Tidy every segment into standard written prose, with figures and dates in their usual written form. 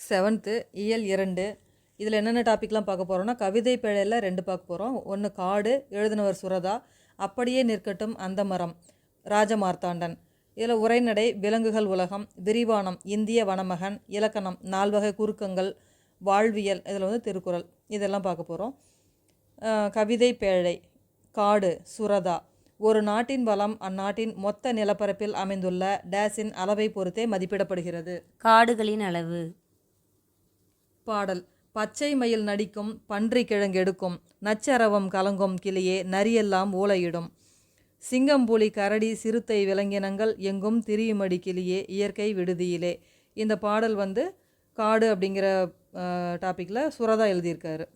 7th இயல் 2. இதில் என்னென்ன டாபிக்லாம் பார்க்க போகிறோம்னா, கவிதை பிழையில் 2 பார்க்க போகிறோம். ஒன்று காடு, எழுதினவர் சுரதா. அப்படியே நிற்கட்டும் அந்த மரம், ராஜமார்த்தாண்டன். இதில் உரைநடை, விலங்குகள் உலகம், விரிவானம், இந்திய வனமகன், இலக்கணம், 4 வகை குறுக்கங்கள், வாழ்வியல், இதில் வந்து திருக்குறள், இதெல்லாம் பார்க்க போகிறோம். கவிதை பேழை. காடு, சுரதா. ஒரு நாட்டின் வளம் அந்நாட்டின் மொத்த நிலப்பரப்பில் அமைந்துள்ள டேஸின் அளவை பொறுத்தே மதிப்பிடப்படுகிறது. காடுகளின் அளவு. பாடல். பச்சை மயில் நடிக்கும், பன்றி கிழங்கெடுக்கும், நச்சரவம் கலங்கும் கிளியே நரியெல்லாம் ஊளையிடும். சிங்கம், புலி, கரடி, சிறுத்தை விலங்கினங்கள் எங்கும் திரியுமடி கிளியே இயற்கை விடுதியிலே. இந்த பாடல் வந்து காடு அப்படிங்கிற டாப்பிக்கில் சுரதா எழுதியிருக்காரு.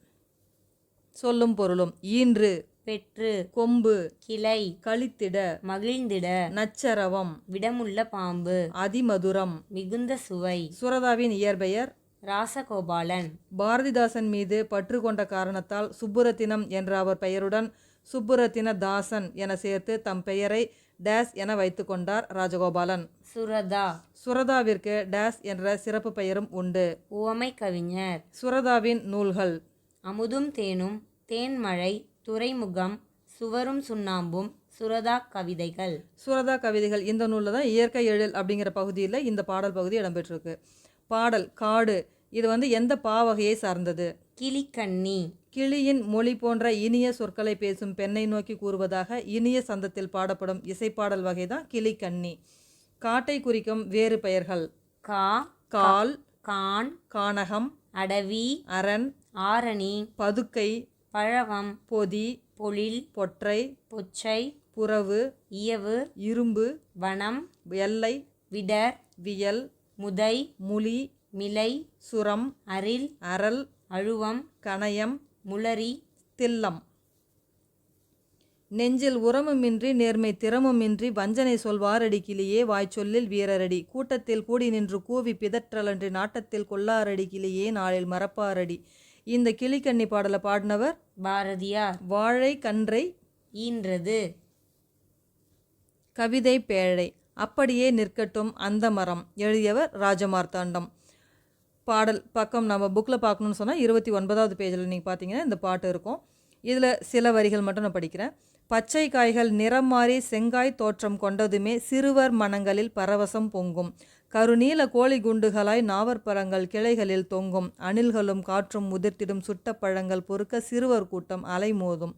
சொல்லும் பொருளும். ஈன்று, பெற்று, கொம்பு, கிளை, கழித்திட, மகிழ்ந்திட, நச்சரவம், விடமுள்ள பாம்பு, அதிமதுரம். மிகுந்த சுவை. சுரதாவின் இயற்பெயர் ராசகோபாலன். பாரதிதாசன் மீது பற்று கொண்ட காரணத்தால் சுப்புரத்தினம் என்ற அவர் பெயருடன் சுப்புரத்தின தாசன் என சேர்த்து தம் பெயரை டேஸ் என வைத்து கொண்டார் ராஜகோபாலன். சுரதா. சுரதாவிற்கு டேஸ் என்ற சிறப்பு பெயரும் உண்டு. உவமை கவிஞர். சுரதாவின் நூல்கள். அமுதும் தேனும், தேன்மழை, துறைமுகம், சுவரும் சுண்ணாம்பும், சுரதா கவிதைகள். சுரதா கவிதைகள் இந்த நூலில் தான் இயற்கை எழில் அப்படிங்கிற பகுதியில் இந்த பாடல் பகுதி இடம்பெற்றிருக்கு. பாடல். காடு. இது வந்து எந்த பாவகையை சார்ந்தது? கிளிக்கண்ணி. கிளியின் மொழி போன்ற இனிய சொற்களை பேசும் பெண்ணை நோக்கி கூறுவதாக இனிய சந்தத்தில் பாடப்படும் இசைப்பாடல் வகை தான் கிளிக்கண்ணி. காட்டை குறிக்கும் வேறு பெயர்கள். கா, கால், கான், கானகம், அடவி, அரண், ஆரணி, பதுக்கை, பழவம், பொதி, பொழில், பொற்றை, பொச்சை, புறவு, இயவு, இரும்பு, வனம், எல்லை, விடர், வியல், முதை, முளி, மிலை, சுரம், அரில், அரல், அழுவம், கணயம், முளரி, தில்லம். நெஞ்சில் உரமுமின்றி நேர்மை திறமுமின்றி வஞ்சனை சொல்வாரடி கிளியே வாய்ச்சொல்லில் வீரரடி. கூட்டத்தில் கூடி நின்று கூவி பிதற்றலன்றி நாட்டத்தில் கொல்லாரடி கிளியே நாளில் மறப்பாரடி. இந்த கிளிக்கண்ணி பாடலை பாடினவர் பாரதியார். வாழை கன்றை ஈன்றது. கவிதை பேழை. அப்படியே நிற்கட்டும் அந்த மரம், எழுதியவர் ராஜமார்த்தாண்டம். பாடல் பக்கம் நம்ம புக்கில் பார்க்கணுன்னு சொன்னால் 29வது பேஜில் நீங்கள் பார்த்தீங்கன்னா இந்த பாட்டு இருக்கும். இதில் சில வரிகள் மட்டும் நான் படிக்கிறேன். பச்சை காய்கள் நிறம் மாறி செங்காய் தோற்றம் கொண்டதுமே சிறுவர் மனங்களில் பரவசம் பொங்கும். கருநீல கோழி குண்டுகளாய் நாவற்பழங்கள் கிளைகளில் தொங்கும். அணில்களும் காற்றும் உதிர்த்திடும் சுட்ட பழங்கள் பொறுக்க சிறுவர் கூட்டம் அலைமோதும்.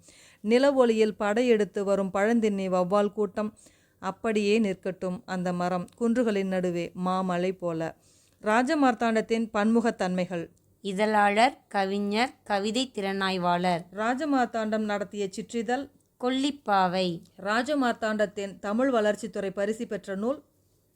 நிலவொளியில் படையெடுத்து வரும் பழந்தின்னி வௌவால் கூட்டம். அப்படியே நிற்கட்டும் அந்த மரம், குன்றுகளின் நடுவே மாமலை போல. ராஜமார்த்தாண்டத்தின் பன்முகத்தன்மைகள். இதழாளர், கவிஞர், கவிதை திறனாய்வாளர். ராஜமார்த்தாண்டம் நடத்திய சிற்றிதழ் கொல்லிப்பாவை. ராஜமார்த்தாண்டத்தின் தமிழ் வளர்ச்சித்துறை பரிசு பெற்ற நூல்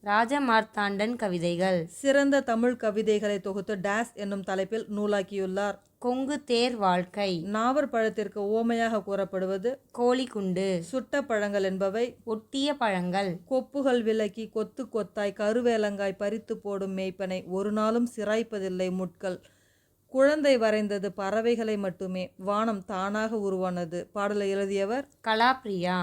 ராஜமார்த்தாண்டன் கவிதைகள். சிறந்த தமிழ் கவிதைகளை தொகுத்து டேஸ் என்னும் தலைப்பில் நூலாக்கியுள்ளார். கொங்கு தேர் வாழ்க்கை. நாவற் பழத்திற்கு ஓமையாக கூறப்படுவது கோழிக்குண்டு. சுட்ட பழங்கள் என்பவை ஒட்டிய பழங்கள். கொப்புகள் விலக்கி கொத்து கொத்தாய் கருவேலங்காய் பறித்து போடும் மேய்ப்பனை ஒரு நாளும் சிராய்ப்பதில்லை முட்கள். குழந்தை வரைந்தது பறவைகளை மட்டுமே, வானம் தானாக உருவானது. பாடலை எழுதியவர் கலாப்ரியா.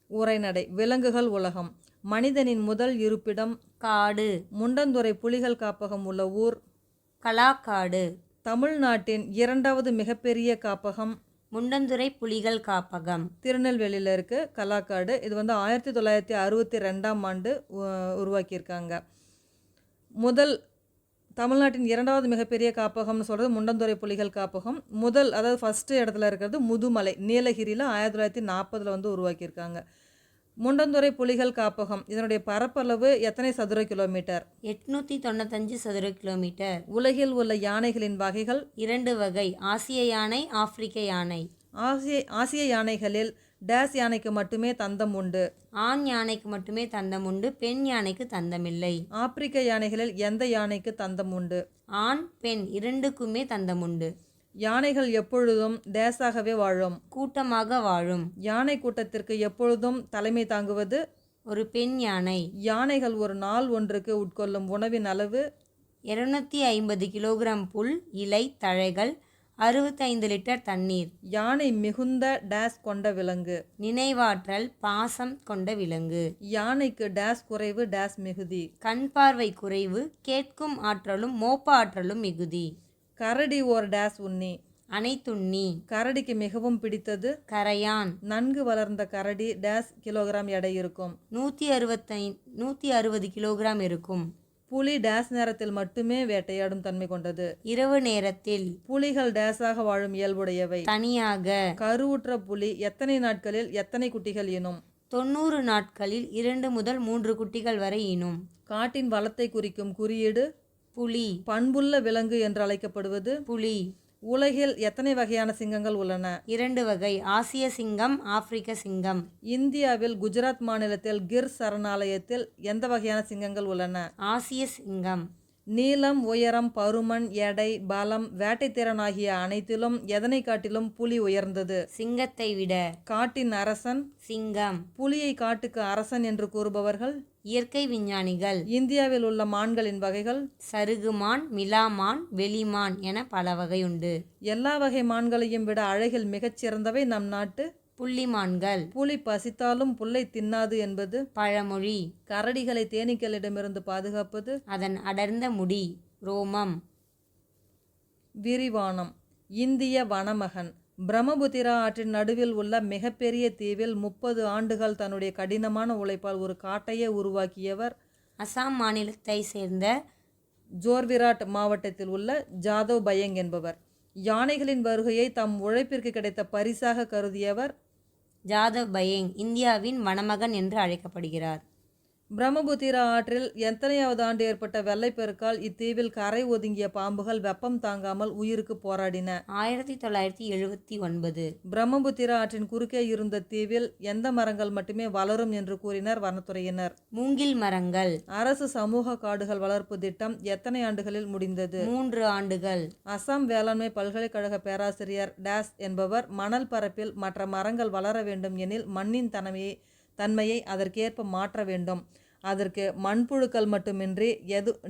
உரைநடை. விலங்குகள் உலகம். மனிதனின் முதல் இருப்பிடம் காடு. முண்டந்துறை புலிகள் காப்பகம் உள்ள ஊர் கலாக்காடு. தமிழ்நாட்டின் 2வது மிகப்பெரிய காப்பகம் முண்டந்துறை புலிகள் காப்பகம் திருநெல்வேலியில் இருக்குது, கலாக்காடு. இது வந்து 1962ஆம் ஆண்டு உருவாக்கியிருக்காங்க. முதல் தமிழ்நாட்டின் 2வது மிகப்பெரிய காப்பகம்னு சொல்கிறது முண்டந்துறை புலிகள் காப்பகம். அதாவது ஃபஸ்ட்டு இடத்துல இருக்கிறது முதுமலை, நீலகிரியில் 1940 வந்து உருவாக்கியிருக்காங்க. முண்டந்துறை புலிகள் காப்பகம் இதனுடைய பரப்பளவு எத்தனை சதுர கிலோமீட்டர்? 895 சதுர கிலோமீட்டர். உலகில் உள்ள யானைகளின் வகைகள் 2 வகை, ஆசிய யானை, ஆப்பிரிக்க யானை. ஆசிய யானைகளில் டேஸ் யானைக்கு மட்டுமே தந்தம் உண்டு. ஆண் யானைக்கு மட்டுமே தந்தம் உண்டு, பெண் யானைக்கு தந்தமில்லை. ஆப்பிரிக்க யானைகளில் எந்த யானைக்கு தந்தம் உண்டு? ஆண், பெண் இரண்டுக்குமே தந்தம் உண்டு. யானைகள் எப்பொழுதும் டேஸாகவே வாழும், கூட்டமாக வாழும். யானை கூட்டத்திற்கு எப்பொழுதும் தலைமை தாங்குவது ஒரு பெண் யானை. யானைகள் ஒரு நாள் ஒன்றுக்கு உட்கொள்ளும் உணவின் அளவு 250 கிலோகிராம் புல், இலை, தழைகள், 65 லிட்டர் தண்ணீர். யானை மிகுந்த டேஸ் கொண்ட விலங்கு. நினைவாற்றல் பாசம் கொண்ட விலங்கு. யானைக்கு டேஸ் குறைவு டேஸ் மிகுதி. கண் பார்வை குறைவு, கேட்கும் ஆற்றலும் மோப்ப ஆற்றலும் மிகுதி. கரடி ஓர் டேஸ் உண்ணி. அனைத்துண்ணி. கரடிக்கு மிகவும் பிடித்தது கரையான். நன்கு வளர்ந்த கரடி டேஸ் கிலோகிராம் எடை இருக்கும். 160 கிலோகிராம் இருக்கும். புலி டேஸ் நேரத்தில் மட்டுமே வேட்டையாடும் தன்மை கொண்டது. இரவு நேரத்தில். புலிகள் டேஸாக வாழும் இயல்புடையவை. தனியாக. கருவுற்ற புலி எத்தனை நாட்களில் எத்தனை குட்டிகள் ஈனும்? 90 நாட்களில் 2 முதல் 3 குட்டிகள் வரை ஈனும். காட்டின் வளத்தை குறிக்கும் குறியீடு புலி. பண்புள்ள விலங்கு என்று அழைக்கப்படுவது புலி. உலகில் எத்தனை வகையான சிங்கங்கள் உள்ளன? 2 வகை. ஆசிய சிங்கம், ஆப்பிரிக்க சிங்கம். இந்தியாவில் குஜராத் மாநிலத்தில் கிர் சரணாலயத்தில் எந்த வகையான சிங்கங்கள் உள்ளன? ஆசிய சிங்கம். நீளம், உயரம், பருமன், எடை, பலம், வேட்டைத்திறன் ஆகிய அனைத்திலும் எதனை காட்டிலும் புலி உயர்ந்தது? சிங்கத்தை விட. காட்டின் அரசன் சிங்கம். புலியை காட்டுக்கு அரசன் என்று கூறுபவர்கள் இயற்கை விஞ்ஞானிகள். இந்தியாவில் உள்ள மான்களின் வகைகள் சருகுமான், மிலாமான், வெளிமான் என பல வகையுண்டு. எல்லா வகை மான்களையும் விட அழகில் மிகச்சிறந்தவை நம் நாட்டு புள்ளிமான்கள். புலி பசித்தாலும் புல்லை தின்னாது என்பது பழமொழி. கரடிகளை தேனீக்களிடமிருந்து பாதுகாப்பது அதன் அடர்ந்த முடி, ரோமம். விரிவானம். இந்திய வனமகன். பிரம்மபுத்திரா ஆற்றின் நடுவில் உள்ள மிகப்பெரிய தீவில் 30 ஆண்டுகள் தன்னுடைய கடினமான உழைப்பால் ஒரு காட்டையே உருவாக்கியவர் அசாம் மாநிலத்தை சேர்ந்த ஜோர்விராட் மாவட்டத்தில் உள்ள ஜாதவ் பயங் என்பவர். யானைகளின் வருகையை தம் உழைப்பிற்கு கிடைத்த பரிசாக கருதியவர் ஜாதவ் பயங். இந்தியாவின் வனமகன் என்று அழைக்கப்படுகிறார். பிரம்மபுத்திரா ஆற்றில் எத்தனையாவது ஆண்டு ஏற்பட்ட வெள்ளைப்பெருக்கால் இத்தீவில் கரை ஒதுங்கிய பாம்புகள் வெப்பம் தாங்காமல் உயிருக்கு போராடின? 1979. பிரம்மபுத்திரா ஆற்றின் குறுக்கே இருந்த தீவில் எந்த மரங்கள் மட்டுமே வளரும் என்று கூறினர் வனத்துறையினர்? மூங்கில் மரங்கள். அரசு சமூக காடுகள் வளர்ப்பு திட்டம் எத்தனை ஆண்டுகளில் முடிந்தது? 3 ஆண்டுகள். அசாம் வேளாண்மை பல்கலைக்கழக பேராசிரியர் டேஸ் என்பவர் மணல் பரப்பில் மற்ற மரங்கள் வளர வேண்டும் எனில் மண்ணின் தன்மையை அதற்கேற்ப மாற்ற வேண்டும். அதற்கு மண்புழுக்கள் மட்டுமின்றி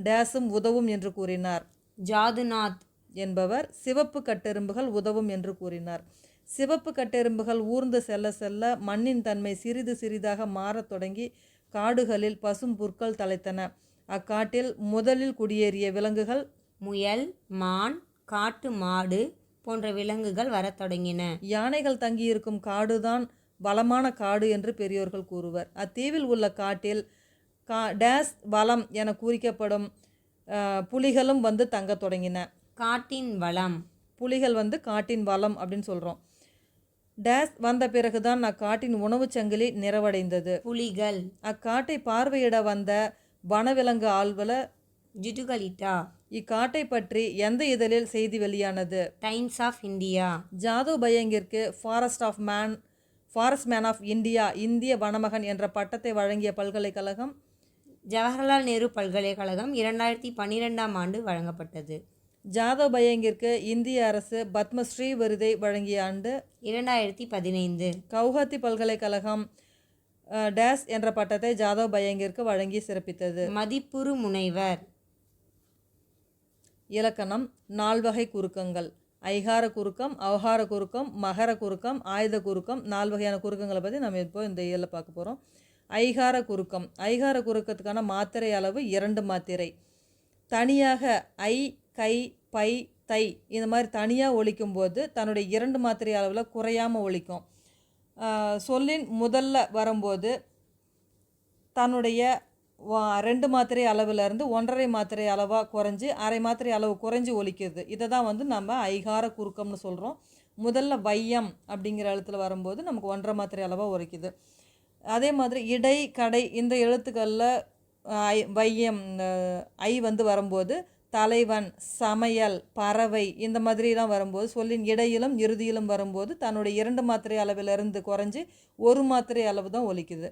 டேஸும் உதவும் என்று கூறினார். ஜாதுநாத் என்பவர் சிவப்பு கட்டெரும்புகள் உதவும் என்று கூறினார். சிவப்பு கட்டெரும்புகள் ஊர்ந்து செல்ல செல்ல மண்ணின் தன்மை சிறிது சிறிதாக மாறத் தொடங்கி காடுகளில் பசும் புற்கள் தழைத்தன. அக்காட்டில் முதலில் குடியேறிய விலங்குகள் முயல், மான், காட்டு மாடு போன்ற விலங்குகள் வரத் தொடங்கின. யானைகள் தங்கியிருக்கும் காடுதான் வளமான காடு என்று பெரியோர்கள் கூறுவர். அத்தீவில் உள்ள காட்டில் டேஸ் வளம் என குறிக்கப்படும் புலிகளும் வந்து தங்க தொடங்கின. காட்டின் வளம். புலிகள் வந்து காட்டின் வளம் அப்படின்னு சொல்கிறோம். டேஸ் வந்த பிறகுதான் அக்காட்டின் உணவுச் சங்கிலி நிறைவடைந்தது. புலிகள். அக்காட்டை பார்வையிட வந்த வனவிலங்கு ஆள்வலர் ஜுடுகலிட்டா. இக்காட்டை பற்றி எந்த இதழில் செய்தி வெளியானது? Times of India. ஜாதவ் பயங்கிற்கு ஃபாரஸ்ட் மேன் ஆஃப் இந்தியா, இந்திய வனமகன் என்ற பட்டத்தை வழங்கிய பல்கலைக்கழகம் ஜவஹர்லால் நேரு பல்கலைக்கழகம் 2012ஆம் ஆண்டு வழங்கப்பட்டது. ஜாதவ் பயங்கிற்கு இந்திய அரசு பத்மஸ்ரீ விருதை வழங்கிய ஆண்டு 2015. கவுஹாத்தி பல்கலைக்கழகம் டேஸ் என்ற பட்டத்தை ஜாதவ் பயங்கிற்கு வழங்கி சிறப்பித்தது. மதிப்புறு முனைவர். இலக்கணம். 4 வகை குறுக்கங்கள்: ஐகார குறுக்கம், அவகார குறுக்கம், மகர குறுக்கம், ஆயுத குறுக்கம். 4 வகையான குறுக்கங்களை பற்றி நம்ம இப்போ இந்த இயலில் பார்க்க போகிறோம். ஐகார குறுக்கம். ஐகார குறுக்கத்துக்கான மாத்திரை அளவு 2 மாத்திரை. தனியாக ஐ, கை, பை, தை இந்த மாதிரி தனியாக ஒலிக்கும் போது தன்னுடைய 2 மாத்திரை அளவில் குறையாமல் ஒலிக்கும். சொல்லின் முதல்ல வரும்போது தன்னுடைய 2 மாத்திரை அளவிலேருந்து 1.5 மாத்திரை அளவாக குறைஞ்சி அரை மாத்திரை அளவு குறைஞ்சி ஒலிக்கிறது. இதை தான் வந்து நம்ம ஐகார குறுக்கம்னு சொல்கிறோம். முதல்ல வையம் அப்படிங்கிற எழுத்தில் வரும்போது நமக்கு 1.5 மாத்திரை அளவாக உரைக்குது. அதே மாதிரி இடை, கடை இந்த எழுத்துக்களில் வையம் ஐ வந்து வரும்போது தலைவன், சமையல், பறவை இந்த மாதிரிலாம் வரும்போது சொல்லின் இடையிலும் இறுதியிலும் வரும்போது தன்னுடைய 2 மாத்திரை அளவிலிருந்து குறைஞ்சி 1 மாத்திரை அளவு தான் ஒலிக்குது.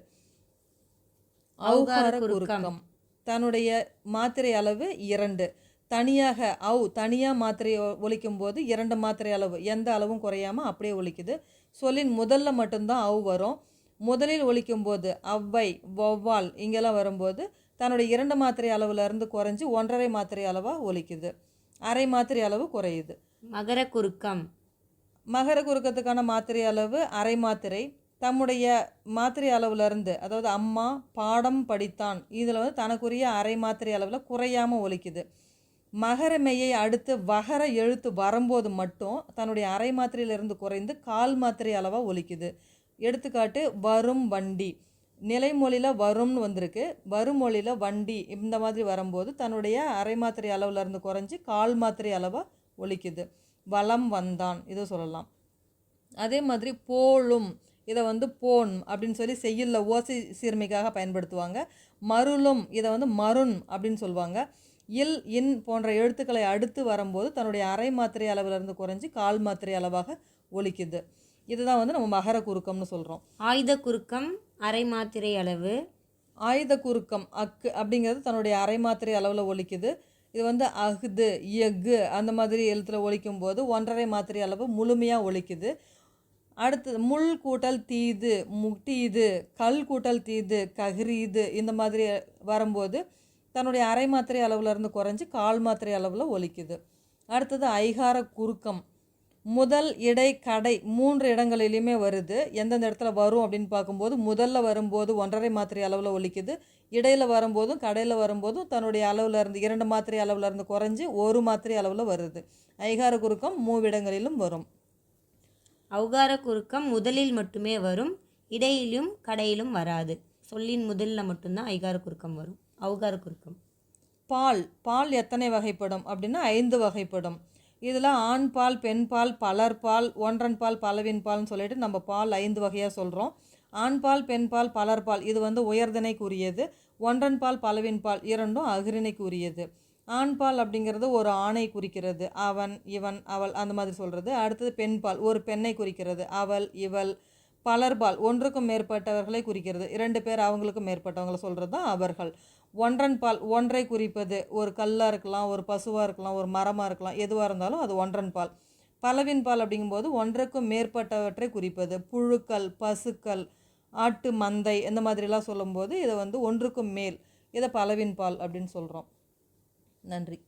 ஔகார குறுக்கம். தன்னுடைய மாத்திரை அளவு 2. தனியாக தனியாக மாத்திரை ஒலிக்கும் போது 2 மாத்திரை அளவு எந்த அளவும் குறையாமல் அப்படியே ஒலிக்குது. சொல்லின் முதல்ல மட்டும்தான் வரும். முதலில் ஒலிக்கும் போது அவ்வை, வௌவால் இங்கெல்லாம் வரும்போது தன்னுடைய 2 மாத்திரை அளவுலேருந்து குறைஞ்சி 1.5 மாத்திரை அளவாக ஒலிக்குது. அரை மாத்திரை அளவு குறையுது. மகர குறுக்கம். மகர குறுக்கத்துக்கான மாத்திரை அளவு அரை மாத்திரை. தம்முடைய மாத்திரை அளவுலேருந்து, அதாவது அம்மா பாடம் படித்தான், இதில் வந்து தனக்குரிய அரை மாத்திரை அளவில் குறையாமல் ஒலிக்குது. மகர மெய்யை அடுத்து வகர எழுத்து வரும்போது மட்டும் தன்னுடைய அரை மாத்திரையிலிருந்து குறைந்து கால் மாத்திரை அளவாக ஒலிக்குது. எடுத்துக்காட்டு வரும் வண்டி. நிலைமொழியில் வரும்னு வந்திருக்கு, வருமொழியில் வண்டி, இந்த மாதிரி வரும்போது தன்னுடைய அரை மாத்திரை அளவுலேருந்து குறைஞ்சி கால் மாத்திரை அளவாக ஒலிக்குது. வலம் வந்தான், இது சொல்லலாம். அதே மாதிரி போலும், இதை வந்து போன் அப்படின்னு சொல்லி செய்யுளில் ஓசை சீர்மைக்காக பயன்படுத்துவாங்க. மருளும், இதை வந்து மருண் அப்படின்னு சொல்லுவாங்க. இல் இன் போன்ற எழுத்துக்களை அடுத்து வரும்போது தன்னுடைய அரை மாத்திரை அளவிலிருந்து குறைஞ்சி கால் மாத்திரை அளவாக ஒலிக்குது. இதுதான் வந்து நம்ம மகர குறுக்கம்னு சொல்கிறோம். ஆயுத குறுக்கம் அரை மாத்திரை அளவு. ஆயுத குறுக்கம் அக்கு அப்படிங்கிறது தன்னுடைய அரை மாத்திரை அளவில் ஒலிக்குது. இது வந்து அகுது எஃகு அந்த மாதிரி எழுத்தில் ஒலிக்கும் போது 1.5 மாத்திரை அளவு முழுமையாக ஒலிக்குது. அடுத்தது முள் கூட்டல் தீது முட்டீது, கல் கூட்டல் தீது ககிரீது, இந்த மாதிரி வரும்போது தன்னுடைய அரை மாத்திரை அளவுலேருந்து குறைஞ்சி கால் மாத்திரை அளவில் ஒலிக்குது. அடுத்தது ஐகார குறுக்கம். முதல் இடை கடை 3 இடங்களிலையுமே வருது. எந்தெந்த இடத்துல வரும் அப்படின்னு பார்க்கும்போது முதல்ல வரும்போது 1.5 மாத்திரை அளவில் ஒலிக்குது. இடையில் வரும்போதும் கடையில் வரும்போதும் தன்னுடைய அளவுலேருந்து 2 மாத்திரை அளவுலேருந்து குறைஞ்சி 1 மாத்திரை அளவில் வருது. ஐகார குறுக்கம் 3 இடங்களிலும் வரும். ஔகார குறுக்கம் முதலில் மட்டுமே வரும், இடையிலும் கடையிலும் வராது. சொல்லின் முதலில் மட்டும்தான் ஐகார குறுக்கம் வரும். ஔகார குறுக்கம். பால். பால் எத்தனை வகைப்படும் அப்படின்னா 5 வகைப்படும். இதில் ஆண் பால், பெண் பால், பலர் பால், ஒன்றன் பால், பலவின் பால்னு சொல்லிட்டு நம்ம பால் 5 வகையாக சொல்கிறோம். ஆண் பால், பெண் பால், பலர் பால் இது வந்து உயர்திணைக்கு உரியது. ஒன்றன் பால், பலவின் பால் இரண்டும் அஃறிணைக்கு உரியது. ஆண் பால் அப்படிங்கிறது ஒரு ஆணை குறிக்கிறது, அவன் இவன் அவள் அந்த மாதிரி சொல்கிறது. அடுத்தது பெண் பால் ஒரு பெண்ணை குறிக்கிறது, அவள் இவள். பலர்பால் ஒன்றுக்கும் மேற்பட்டவர்களை குறிக்கிறது, 2 பேர் அவங்களுக்கும் மேற்பட்டவங்களை சொல்கிறது தான் அவர்கள். ஒன்றன் பால் ஒன்றை குறிப்பது, ஒரு கல்லாக இருக்கலாம், ஒரு பசுவாக இருக்கலாம், ஒரு மரமாக இருக்கலாம், எதுவாக இருந்தாலும் அது ஒன்றன் பால். பலவின் பால் அப்படிங்கும்போது ஒன்றுக்கும் மேற்பட்டவற்றை குறிப்பது, புழுக்கள், பசுக்கள், ஆட்டு மந்தை இந்த மாதிரிலாம் சொல்லும்போது இதை வந்து ஒன்றுக்கும் மேல், இதை பலவின் பால் அப்படின்னு சொல்கிறோம். நன்றி.